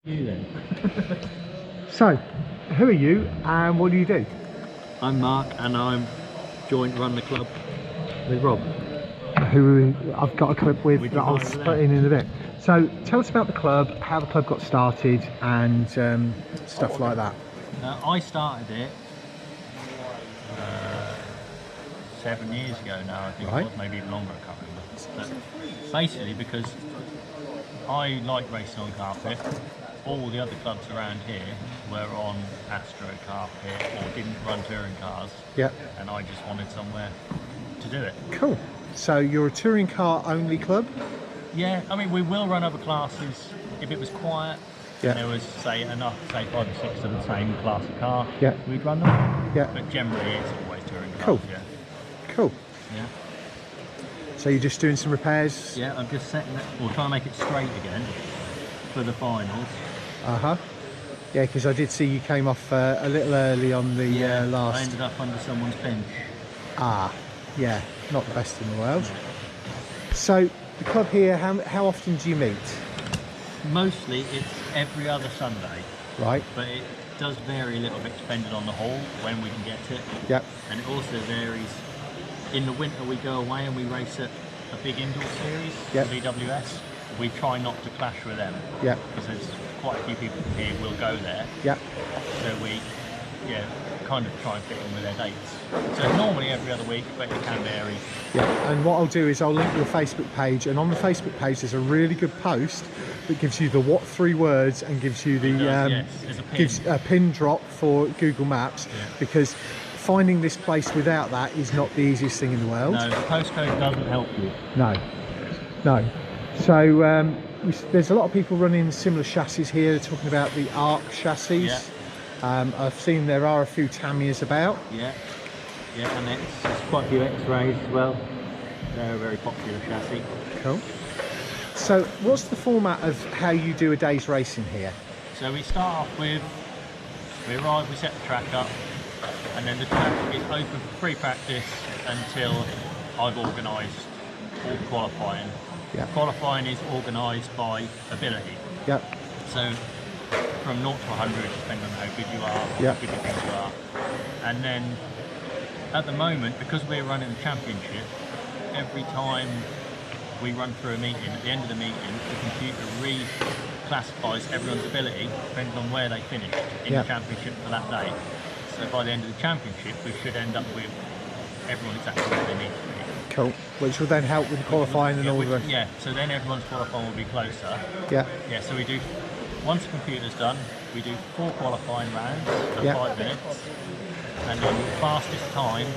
You then. So, who are you and what do you do? I'm Mark and I'm joint run the club with Rob. Who I've got a clip with Would that you I'll mind with put in a bit. So, tell us about the club, how the club got started and stuff like that. I started it 7 years ago now, I think Right. it was, maybe even longer, I can't remember. But basically because I like racing on carpet. All the other clubs around here were on Astro carpet or didn't run touring cars. Yeah. And I just wanted somewhere to do it. Cool. So you're a touring car only club? Yeah, I mean we will run other classes if it was quiet. Yeah. And there was say 5 or 6 of the same class of car. Yeah. We'd run them. Yeah. But generally it's always touring cars. Cool. Yeah. Cool. Yeah. So you're just doing some repairs? Yeah, I'm just setting it, or trying to make it straight again for the finals. Uh-huh. Yeah, because I did see you came off a little early on the last... I ended up under someone's bench. Ah, yeah, not the best in the world. So, the club here, how often do you meet? Mostly it's every other Sunday. Right. But it does vary a little bit depending on the hole, when we can get it. Yep. And it also varies. In the winter we go away and we race at a big indoor series, Yep. VWS. We try not to clash with them. Yep. Because there's quite a few people here will go there. Yep. So we, kind of try and fit in with their dates. So normally every other week, but it can vary. Yeah, and what I'll do is I'll link your Facebook page, and on the Facebook page there's a really good post that gives you the what 3 words and gives you the Yes, there's a pin. gives a pin drop for Google Maps, because finding this place without that is not the easiest thing in the world. No, the postcode doesn't help you. No, no. So there's a lot of people running similar chassis here. They're talking about the EARCC chassis. Yeah. I've seen there are a few Tamias about. Yeah, and there's quite a few X-rays as well. They're a very popular chassis. Cool. So what's the format of how you do a day's racing here? So we start off with, we arrive, we set the track up, and then the track is open for free practice until I've organised all the qualifying. Yeah. Qualifying is organised by ability. Yep. So from 0 to 100, depending on how good you are, Yeah. how good you think you are. And then at the moment, because we're running the championship, every time we run through a meeting, at the end of the meeting, the computer reclassifies everyone's ability depending on where they finished in the championship for that day. So by the end of the championship, we should end up with everyone exactly where they need to be. Cool. Which will then help with the qualifying and all the rest. Yeah, so then everyone's qualifying will be closer. Yeah. Yeah, so we do, once the computer's done, we do 4 qualifying rounds for 5 minutes, and then your fastest time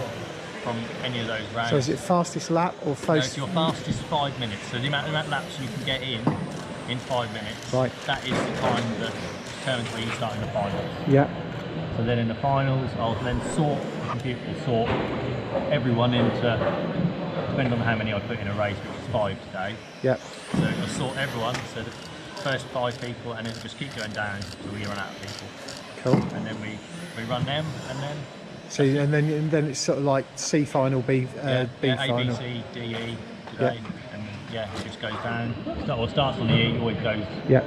from any of those rounds. So is it fastest lap or No, fastest? it's your fastest 5 minutes. So the amount of laps you can get in 5 minutes. Right. That is the time that determines where you start in the finals. Yeah. So then in the finals, I'll then the computer will sort everyone into, depending on how many I put in a race, which is 5 today. Yeah. So it'll sort everyone, so the first 5 people, and it'll just keep going down until we run out of people. Cool. And then we run them, and then... So and then it's sort of like C final, B B final. A, B, C, D, E today, and it just goes down. Starts on the E, always goes. Yeah.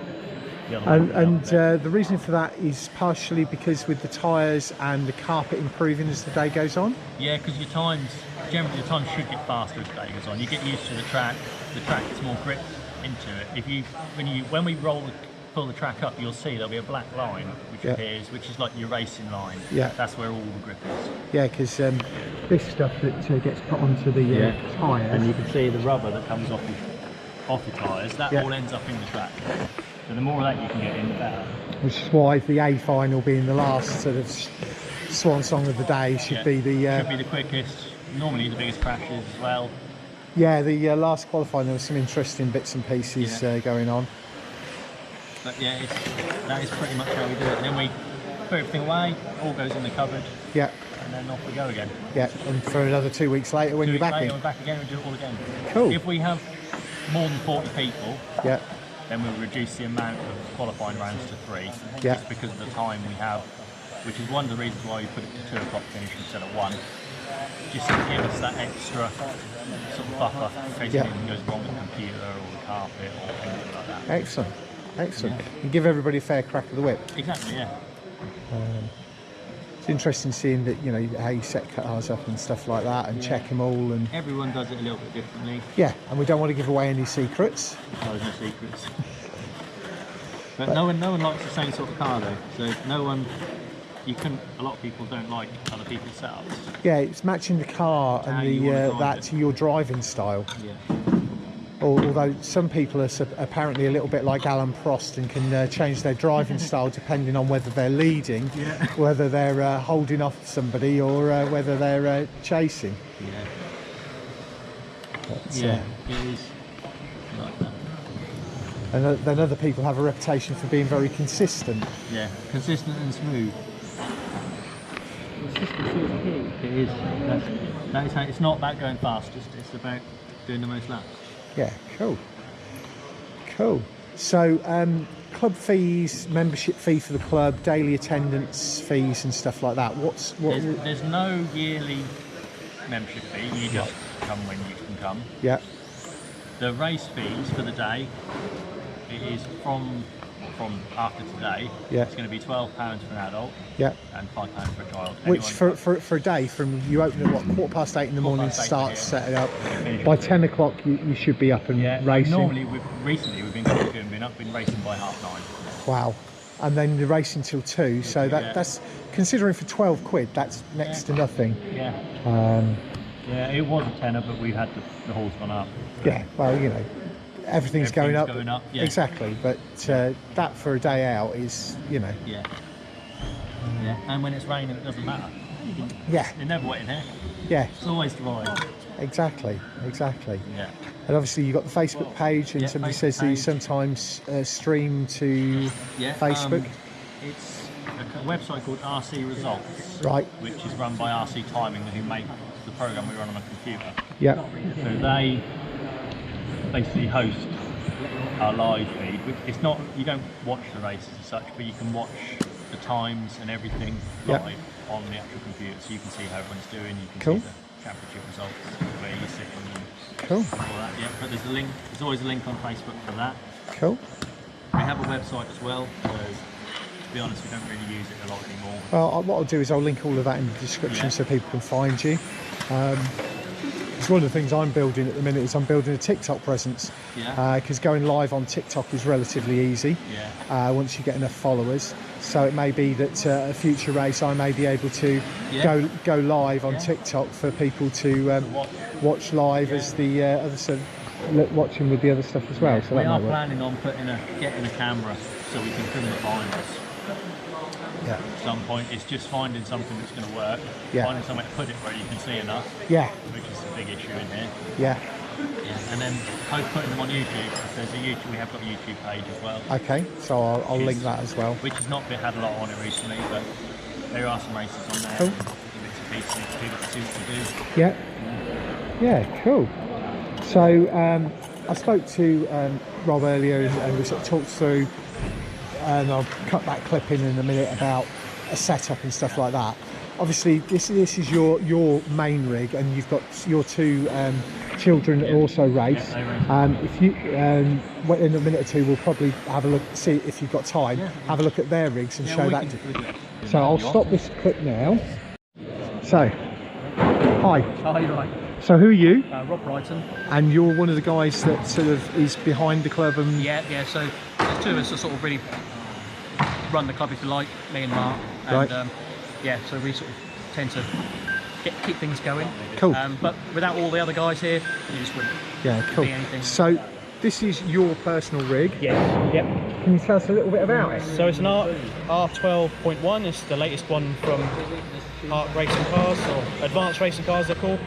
The other way And down. the reason for that is partially because with the tyres and the carpet improving as the day goes on. Yeah, because generally your times should get faster as the day goes on. You get used to the track gets more grip into it. When we pull the track up, you'll see there'll be a black line which appears, which is like your racing line. Yeah. That's where all the grip is. Yeah, because this stuff that gets put onto the tyres. And you can see the rubber that comes off the tyres, that all ends up in the track. So the more of that you can get in, the better. Which is why the A final being the last sort of swan song of the day should be the... should be the quickest, normally the biggest crashes as well. Yeah, the last qualifying there was some interesting bits and pieces going on. But that is pretty much how we do it. And then we put everything away, all goes in the cupboard. Yeah. And then off we go again. Yeah, and for another 2 weeks later when you're back in. We're back again and do it all again. Cool. If we have more than 40 people, then we'll reduce the amount of qualifying rounds to 3. Just because of the time we have, which is one of the reasons why we put it to 2 o'clock finish instead of 1. Just to give us that extra sort of buffer in case anything goes wrong with the computer or the carpet or anything like that. Excellent. excellent. Yeah. And give everybody a fair crack of the whip. Exactly, yeah. It's interesting seeing that, you know, how you set cars up and stuff like that, and check them all. And Everyone does it a little bit differently. yeah, and we don't want to give away any secrets. No, there's no secrets. But no one likes the same sort of car though. So no one, a lot of people don't like other people's setups. Yeah, it's matching the car How and you wanna drive that it. to your driving style. Yeah. Although some people are apparently a little bit like Alan Prost and can change their driving style depending on whether they're leading, whether they're holding off somebody, or whether they're chasing. Yeah. But, Yeah, it is like that. and then other people have a reputation for being very consistent. Yeah, consistent and smooth. Consistency is key. It is. That is how, it's not about going fast, it's about doing the most laps. Yeah, cool. So club fees, membership fee for the club, daily attendance fees and stuff like that. There's no yearly membership fee, you just come when you can come. Yeah. The race fees for the day, it is from after today, it's going to be £12 for an adult, and £5 for a child. Which for a day, from you open at what, 8:15 in the morning to start setting up, by 10 o'clock you should be up and racing. Normally, recently we've been quite good and been racing by 9:30. Wow. And then you're racing till 2, so that's, considering for £12, that's next to nothing. Yeah. Yeah, it was a tenner, but we had the halls gone up. Yeah, well, you know, everything's going up. Yeah. Exactly, but that for a day out is, you know. Yeah. Yeah, and when it's raining, it doesn't matter. Yeah. It's never wet in here. Yeah. It's always dry. Exactly. Yeah. And obviously you've got the Facebook page, and somebody says that you sometimes stream to Facebook. It's a website called EARCC Results, Right. which is run by RC Timing, who make the program we run on a computer. Yeah. So they basically host our live feed. It's not, you don't watch the races as such, but you can watch the times and everything live on the actual computer, so you can see how everyone's doing. You can see the championship results, where you're sitting, and all that. Yeah, but there's always a link on Facebook for that. Cool. We have a website as well, so to be honest, we don't really use it a lot anymore. Well, what I'll do is I'll link all of that in the description so people can find you. It's one of the things I'm building at the minute, is I'm building a TikTok presence, because going live on TikTok is relatively easy once you get enough followers. So it may be that a future race I may be able to go live on TikTok for people to watch live as the other stuff, watching with the other stuff as well. So we are planning on getting a camera so we can film the finals. Yeah. At some point, it's just finding something that's going to work. Finding somewhere to put it where you can see enough. Which is a big issue in here. And then putting them on YouTube. If there's we have got a YouTube page as well. Okay, so I'll link that as well. Which has not had a lot on it recently, but there are some races on there. Cool. Bits and pieces for people to see what to do. Yeah, cool. So I spoke to Rob earlier, and we sort of talked through, and I'll cut that clip in a minute about a setup and stuff like that. Obviously, this is your main rig, and you've got your two children that also race. If you in a minute or two, we'll probably have a look, see if you've got time, have a look at their rigs and show that. So I'll stop this clip now. So, hi. Oh, you're right. So who are you? Rob Brighton. And you're one of the guys that sort of is behind the club and... Yeah, so there's two of us that sort of really run the club, if you like, me and Mark. And, so we sort of tend to keep things going. Cool. But without all the other guys here, you just wouldn't be anything. So this is your personal rig? Yes. Yep. Can you tell us a little bit about it? So it's an R12.1, it's the latest one from Art Racing Cars, or Advanced Racing Cars they're called.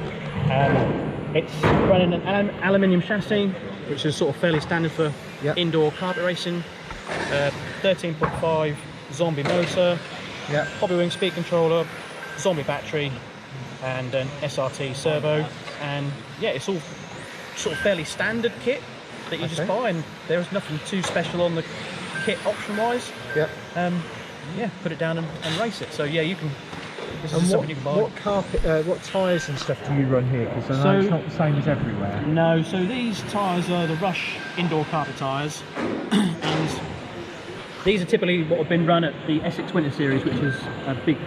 It's running an aluminium chassis, which is sort of fairly standard for indoor carpet racing. 13.5 zombie motor, hobby wing speed controller, zombie battery, and an SRT servo. And it's all sort of fairly standard kit that you just buy, and there's nothing too special on the kit option wise. Put it down and race it. So you can. This is something you can buy. What carpet, what tyres and stuff do you run here? Because I know it's not the same as everywhere. No, so these tyres are the Rush indoor carpet tyres, and These are typically what have been run at the Essex Winter Series, which is a big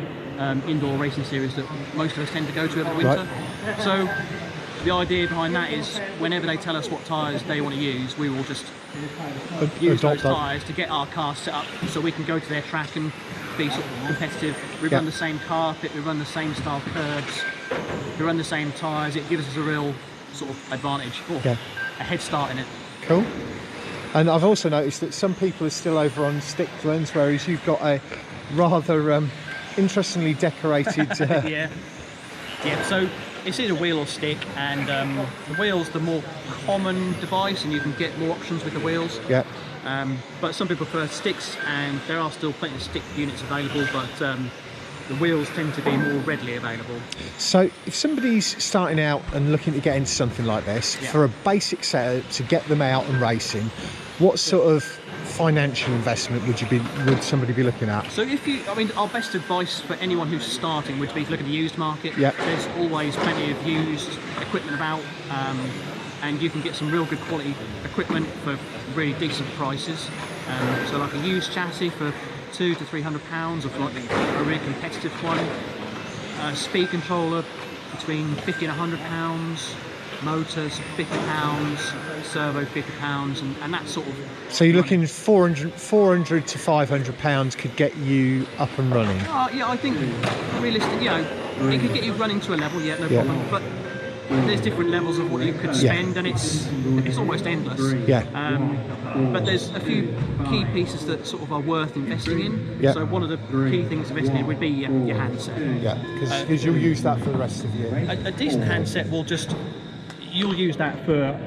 indoor racing series that most of us tend to go to every winter. Right. So the idea behind that is whenever they tell us what tyres they want to use, we will just use those tyres to get our car set up so we can go to their track and be sort of competitive. We run the same carpet, we run the same style curbs, we run the same tyres. It gives us a real sort of advantage, a head start in it. Cool. And I've also noticed that some people are still over on stick runs, whereas you've got a rather interestingly decorated... Yeah. So it's either wheel or stick, and the wheel's the more common device, and you can get more options with the wheels. Yeah. But some people prefer sticks, and there are still plenty of stick units available, but the wheels tend to be more readily available. So if somebody's starting out and looking to get into something like this, for a basic setup to get them out and racing, what sort of financial investment would somebody be looking at? So our best advice for anyone who's starting would be to look at the used market. Yep. There's always plenty of used equipment about, and you can get some real good quality equipment for really decent prices. So like a used chassis for £200 to £300, or like a really competitive one. Speed controller between £50 and £100. Motors £50, servo £50, and that sort of. So you're looking 400 to £500 could get you up and running. Yeah, I think realistically, it could get you running to a level, no problem. But there's different levels of what you could spend, and it's almost endless. Yeah. But there's a few key pieces that sort of are worth investing in. Yeah. So one of the key things to invest in would be your handset. Yeah, because you'll use that for the rest of the year. A decent handset will you'll use that for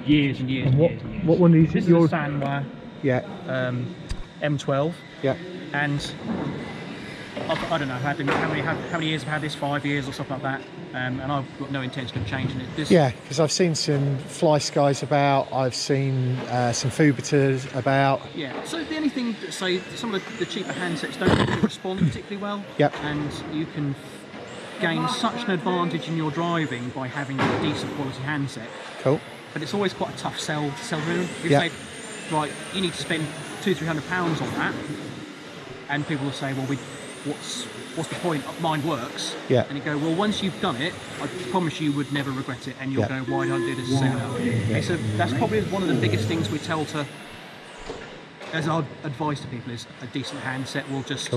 years and years and years. What one is it? This is a Sanwa M12. Yeah. And I don't know how many years I've had this, 5 years or something like that. And I've got no intention of changing it. Because I've seen some Fly Skies about, I've seen some Fubitas about. Yeah, so the only thing that say some of the cheaper handsets don't really respond particularly well. Yep. And you can gain such an advantage in your driving by having a decent quality handset. Cool. But it's always quite a tough sell to them. You say, right, you need to spend £200–300 on that, and people will say, well, what's the point? Mine works. Yeah. And you go, well, once you've done it, I promise you would never regret it, and you'll go, why don't I do this as soon? So that's probably one of the biggest things we tell as our advice to people is a decent handset will just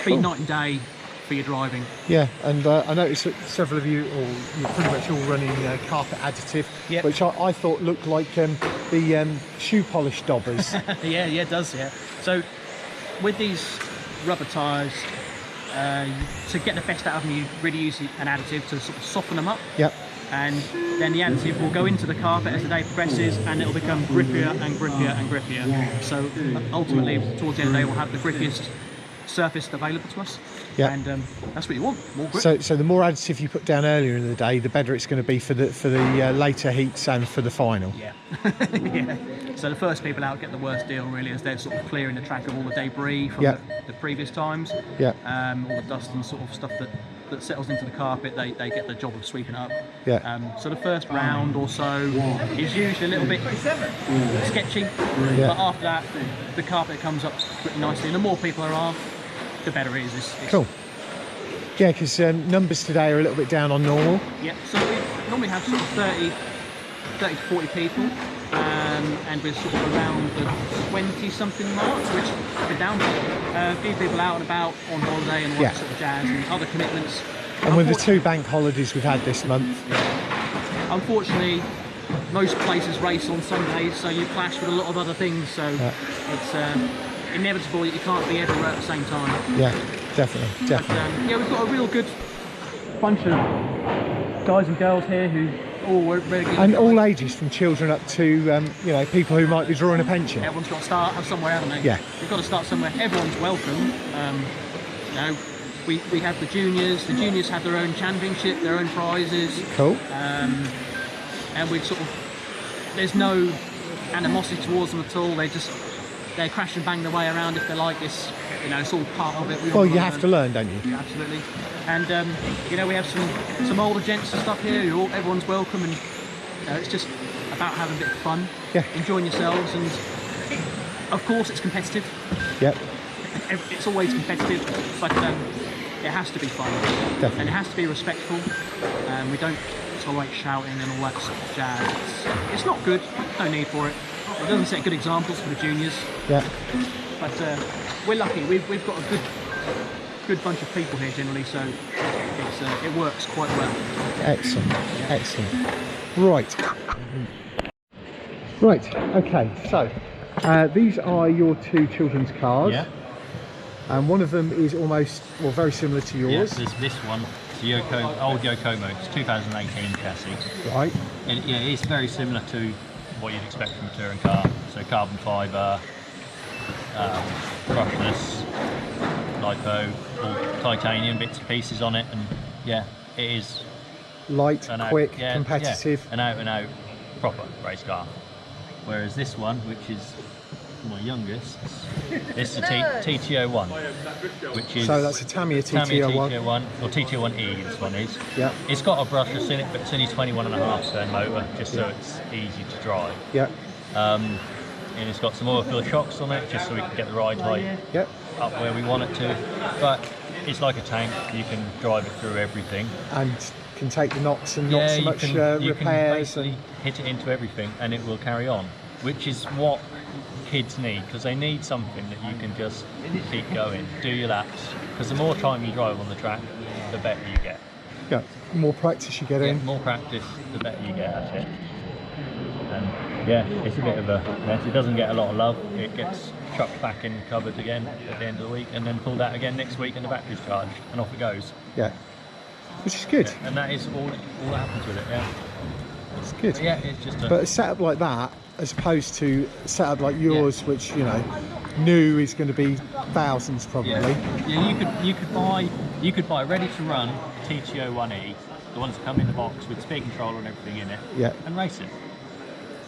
be night and day for your driving. Yeah, and I noticed that several of you, or you're pretty much all running carpet additive, which I thought looked like the shoe polish daubers. Yeah, it does, yeah. So with these rubber tyres, to get the best out of them, you really use an additive to sort of soften them up. Yep. And then the additive will go into the carpet as the day progresses, and it'll become grippier and grippier and grippier. So ultimately, towards the end of the day, we'll have the grippiest surface available to us. Yeah. And that's what you want, more grip. So the more additive you put down earlier in the day, the better it's going to be for the later heats and for the final. Yeah. Yeah. So the first people out get the worst deal, really, as they're sort of clearing the track of all the debris from the previous times. Yeah. All the dust and sort of stuff that settles into the carpet, they get the job of sweeping it up. Yeah. So the first round or so is usually a little bit sketchy, but after that, the carpet comes up pretty nicely, and the more people there are, the better it is. Cool. Yeah, because numbers today are a little bit down on normal. Yeah, so we normally have sort of 30 to 40 people, and we're sort of around the 20-something mark, which we're down to. A few people out and about on holiday and all that sort of jazz, and other commitments. And with the 2 bank holidays we've had this month. Unfortunately, most places race on Sundays, so you clash with a lot of other things, so it's inevitable that you can't be everywhere at the same time. Yeah, definitely. But, we've got a real good bunch of guys and girls here who all work regularly. And all ages, from children up to people who might be drawing a pension. Everyone's got to start somewhere, haven't they? Yeah. We've got to start somewhere. Everyone's welcome. We have the juniors. The juniors have their own championship, their own prizes. Cool. And we there's no animosity towards them at all. They crash and bang their way around if they like this. It's all part of it. Well, you have to learn, don't you? Yeah, absolutely. And we have some older gents and stuff here. Everyone's welcome, and it's just about having a bit of fun, enjoying yourselves, and Of course, it's competitive. Yep. It's always competitive, but it has to be fun. Definitely. And it has to be respectful. We don't tolerate shouting and all that sort of jazz. It's not good. No need for it. It doesn't set good examples for the juniors. Yeah. But we're lucky. We've got a good bunch of people here generally, so it works quite well. Excellent. Yeah. Excellent. Right. Right. Okay. So these are your two children's cars. Yeah. And one of them is almost, well, very similar to yours. Yes, this one, it's the old Yokomo, it's 2018 chassis. Right. And yeah, it's very similar to what you'd expect from a touring car. So carbon fibre, brushless, lipo, all titanium bits and pieces on it, and yeah, it is Light, quick, competitive. an out and out proper race car. Whereas this one, which is my youngest, it's the TTO1, which is... So that's a Tamiya TTO1. Or TTO1E, this one is. Yeah. It's got a brushless in it, but it's only 21.5 stone motor, just so it's easy to drive. Yeah. And it's got some oil-filled shocks on it, just so we can get the ride height up where we want it to. But it's like a tank, you can drive it through everything. And can take the knocks and not so much repairs. You can basically hit it into everything and it will carry on, which is what kids need, because they need something that you can just keep going, do your laps, because the more time you drive on the track, the better you get. Yeah, the more practice you get in. The more practice, the better you get at it. And yeah, it's a bit of a mess. It doesn't get a lot of love. It gets chucked back in the cupboard again at the end of the week, and then pulled out again next week, and the battery's charged, and off it goes. Yeah, which is good. Yeah, and that is all that happens with it. Yeah, it's good. But yeah, it's just. But a setup like that, as opposed to a setup like yours, which, you know, new is going to be thousands probably. Yeah, you could buy ready to run TTO1E, the ones that come in the box with speed controller and everything in it, and race it.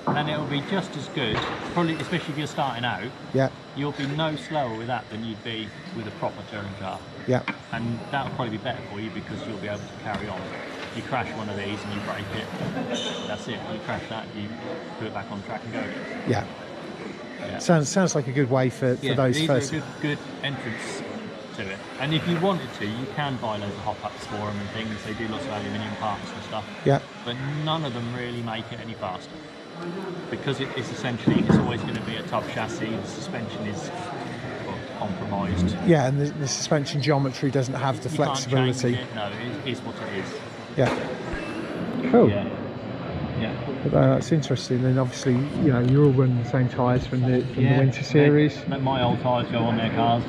And it'll be just as good, probably, especially if you're starting out. Yeah. You'll be no slower with that than you'd be with a proper touring car. Yeah. And that'll probably be better for you because you'll be able to carry on. You crash one of these and you break it, that's it. You crash that, you put it back on track and go again. Yeah. Yeah. Sounds like a good way for those first. These are a good entrance to it. And if you wanted to, you can buy loads of hop-ups for them and things. They do lots of aluminium parts and stuff. Yeah. But none of them really make it any faster. Because it's essentially, it's always going to be a tough chassis. The suspension is compromised. Yeah, and the suspension geometry doesn't have the flexibility. Can't change it. No, it is what it is. Yeah. Cool. Yeah. Yeah. But, that's interesting. And obviously, you know, you're all running the same tyres from the winter series. My old tyres go on their cars.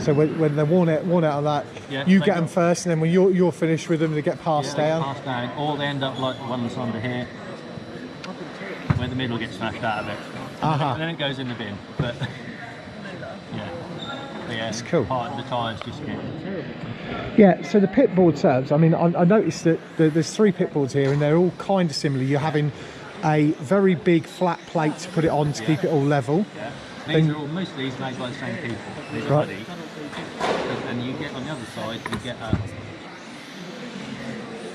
So when they're worn out of that, you get them first, and then when you're finished with them, they get passed down. Passed down, or they end up like the one that's under here, where the middle gets smashed out of it. And then it goes in the bin. But yeah, it's cool. The tyres just get. Yeah, so the pit board setups, I mean, I noticed that there's 3 pit boards here and they're all kind of similar. You're having a very big flat plate to put it on to keep it all level. Yeah. Most of these made by the same people. These are ready. And you get on the other side, you get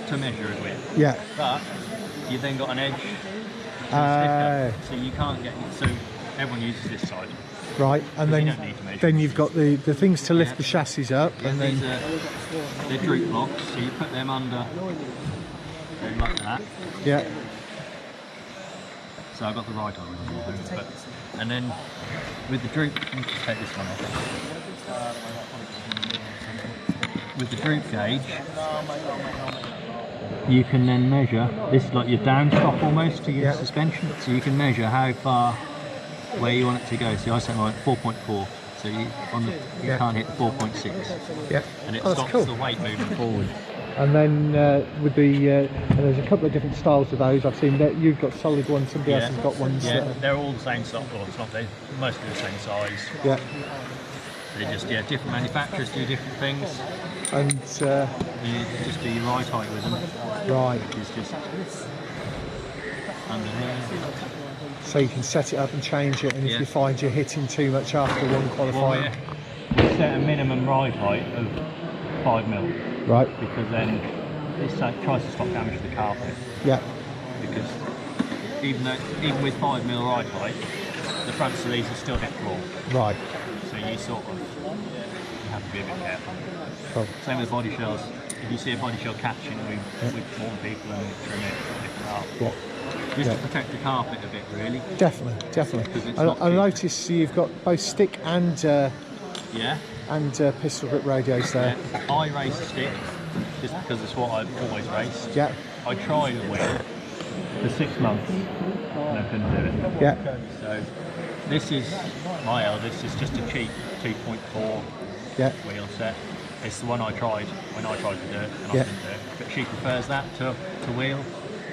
to measure it with. Yeah. But you've then got an edge, so you can't get, so everyone uses this side. Right, and then you've got the things to lift the chassis up, and then they're droop blocks, so you put them under like that. Yeah. So I've got the right arm, and then with the droop, let me just take this one off. With the droop gauge, you can then measure. This is like your downstop almost to your suspension, so you can measure how far. Where you want it to go. See, I set mine at 4.4, so you can't hit the 4.6. Yeah, and it stops the weight moving forward. And then with the there's a couple of different styles of those. I've seen that you've got solid ones, somebody else has got ones. Yeah, they're all the same size. Well, it's not. They're mostly the same size. Yeah. They're just different manufacturers do different things. And you just do your ride height with them. Right. It's just under here. So you can set it up and change it, and if you find you're hitting too much after one qualifying, we set a minimum ride height of 5mm. Right. Because then it tries to stop damage to the carpet. Yeah. Because even with 5mm ride height, the front sleeves are still hit raw. Right. So you sort of you have to be a bit careful. Cool. Same with body shells. If you see a body shell catching, we warn people and trim it, lift it up. Yeah. Just to protect the carpet a bit, really. Definitely. I noticed you've got both stick and pistol grip radios there. Yeah. I race stick just because it's what I've always raced. Yeah. I tried a wheel for 6 months and I couldn't do it. Yeah. So this is my eldest. It's just a cheap 2.4 wheel set. It's the one I tried when I tried to do it, and I couldn't do it. But she prefers that to wheel.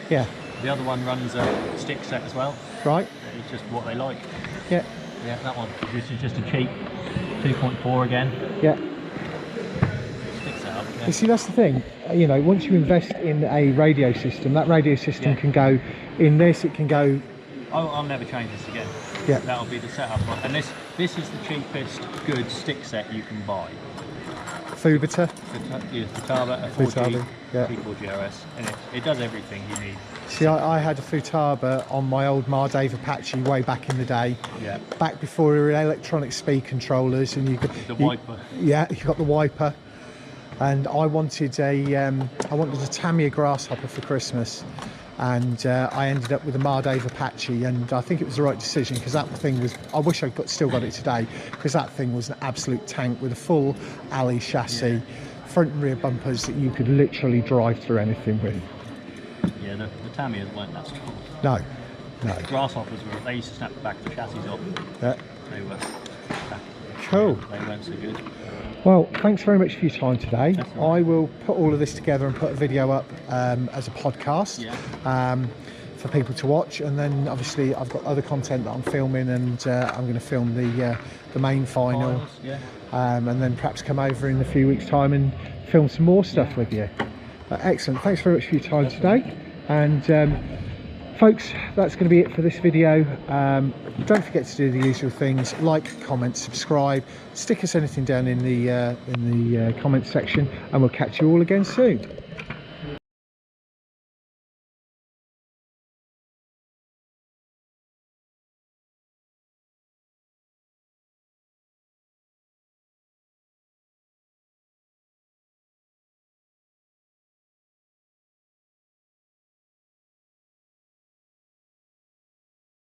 Yeah. The other one runs a stick set as well. Right. It's just what they like. Yeah. Yeah, that one. This is just a cheap 2.4 again. Yeah. Stick setup. Yeah. You see, that's the thing. You know, once you invest in a radio system, that radio system can go in this. It can go. I'll never change this again. Yeah. That'll be the setup. And this is the cheapest good stick set you can buy. Fubita. Futaba, a 4G, P4G RS, and it does everything you need. See, I had a Futaba on my old Mardave Apache way back in the day. Yeah. Back before we were electronic speed controllers, and you got the wiper. Yeah, you got the wiper. And I wanted a Tamiya Grasshopper for Christmas, and I ended up with a Mardave Apache, and I think it was the right decision because that thing was. I wish I still got it today because that thing was an absolute tank with a full alley chassis, front and rear bumpers that you could literally drive through anything with. Yeah, the Tamiyas weren't that strong. No. The Grasshoppers they used to snap the back of the chassis off. Yeah. They were cool. They weren't so good. Well, thanks very much for your time today. I will put all of this together and put a video up as a podcast for people to watch, and then obviously I've got other content that I'm filming, and I'm going to film the main final, and then perhaps come over in a few weeks' time and film some more stuff with you. Excellent. Thanks very much for your time today, and folks, that's going to be it for this video. Don't forget to do the usual things: like, comment, subscribe, stick us anything down in the comments section, and we'll catch you all again soon.